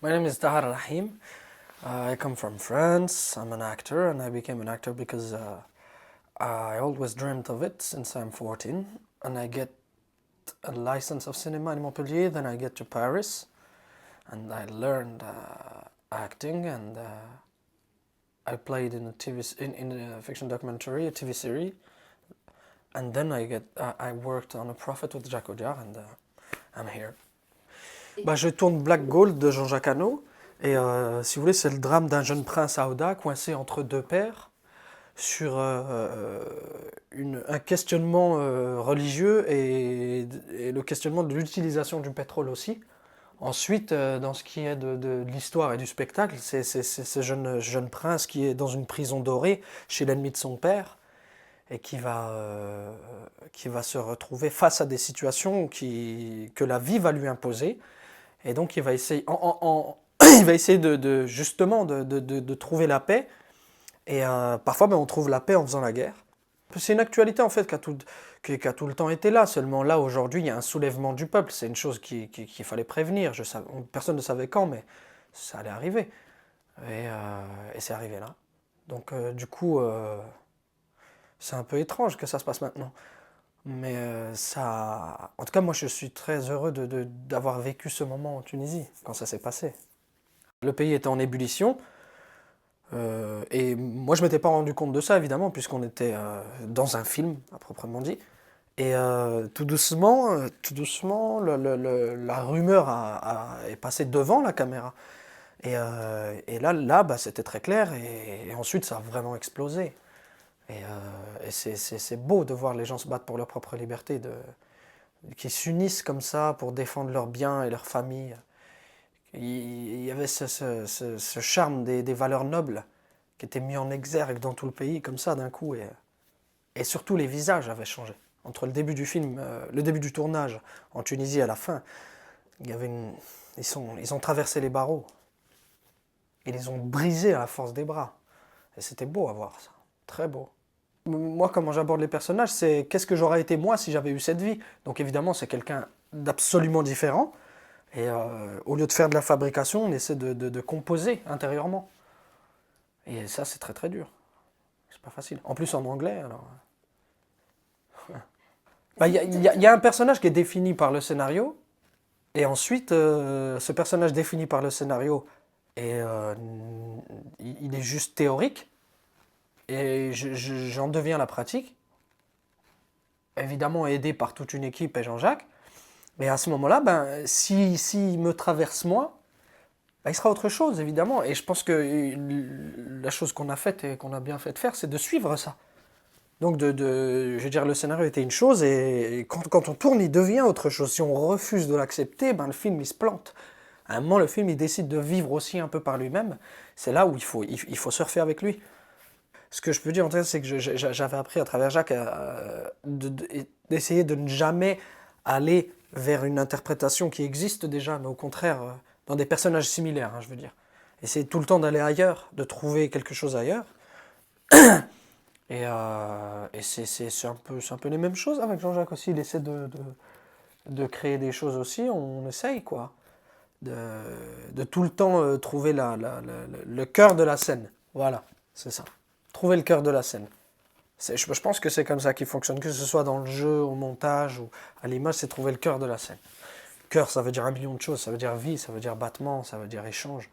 My name is Tahar Rahim. I come from France. I'm an actor, and I became an actor because I always dreamt of it since I'm 14. And I get a license of cinema in Montpellier, then I get to Paris, and I learned acting, and I played in in a fiction documentary, a TV series, and then I worked on A Prophet with Jacques Audiard, and I'm here. Bah, je tourne Black Gold de Jean-Jacques Hano, et si vous voulez, c'est le drame d'un jeune prince Aouda coincé entre deux pères sur un questionnement religieux et le questionnement de l'utilisation du pétrole aussi. Ensuite, dans ce qui est de l'histoire et du spectacle, c'est ce jeune prince qui est dans une prison dorée chez l'ennemi de son père et qui va se retrouver face à des situations que la vie va lui imposer. Et donc il va essayer, il va essayer justement de trouver la paix. Et parfois, on trouve la paix en faisant la guerre. C'est une actualité en fait qui a tout le temps été là. Seulement là, aujourd'hui, il y a un soulèvement du peuple. C'est une chose qu'il fallait prévenir. Personne ne savait quand, mais ça allait arriver. Et c'est arrivé là. Donc du coup, c'est un peu étrange que ça se passe maintenant. Mais en tout cas, moi, je suis très heureux d'avoir vécu ce moment en Tunisie, quand ça s'est passé. Le pays était en ébullition. Et moi, je ne m'étais pas rendu compte de ça, évidemment, puisqu'on était dans un film, à proprement dit. Et tout doucement, la rumeur est passée devant la caméra. Et là bah, c'était très clair. Et ensuite, ça a vraiment explosé. Et c'est beau de voir les gens se battre pour leur propre liberté, qui s'unissent comme ça pour défendre leurs biens et leurs familles. Il y avait ce charme des valeurs nobles qui était mis en exergue dans tout le pays comme ça d'un coup. Et surtout les visages avaient changé. Entre le début du film, le début du tournage en Tunisie à la fin, ils ont traversé les barreaux. Ils les ont brisés à la force des bras. Et c'était beau à voir ça. Très beau. Moi, comment j'aborde les personnages, c'est qu'est-ce que j'aurais été moi si j'avais eu cette vie. Donc évidemment, c'est quelqu'un d'absolument différent. Et au lieu de faire de la fabrication, on essaie de composer intérieurement. Et ça, c'est très très dur. C'est pas facile. En plus en anglais, alors. Bah, y a un personnage qui est défini par le scénario, et ensuite, ce personnage défini par le scénario, il est juste théorique, et j'en deviens la pratique, évidemment aidé par toute une équipe et Jean-Jacques. Mais à ce moment-là, ben, s'il me traverse moi, ben, il sera autre chose, évidemment. Et je pense que la chose qu'on a faite et qu'on a bien fait de faire, c'est de suivre ça. Donc, je veux dire, le scénario était une chose, et quand on tourne, il devient autre chose. Si on refuse de l'accepter, ben, le film, il se plante. À un moment, le film, il décide de vivre aussi un peu par lui-même. C'est là où il faut surfer avec lui. Ce que je peux dire, en tout cas, c'est que j'avais appris à travers Jacques d'essayer de ne jamais aller vers une interprétation qui existe déjà, mais au contraire, dans des personnages similaires, hein, je veux dire. Essayer tout le temps d'aller ailleurs, de trouver quelque chose ailleurs. Et c'est un peu les mêmes choses avec Jean-Jacques aussi. Il essaie de créer des choses aussi, on essaye, quoi. De tout le temps trouver le cœur de la scène. Voilà, c'est ça. Trouver le cœur de la scène. Je pense que c'est comme ça qu'il fonctionne, que ce soit dans le jeu, au montage ou à l'image, c'est trouver le cœur de la scène. Cœur, ça veut dire un million de choses, ça veut dire vie, ça veut dire battement, ça veut dire échange.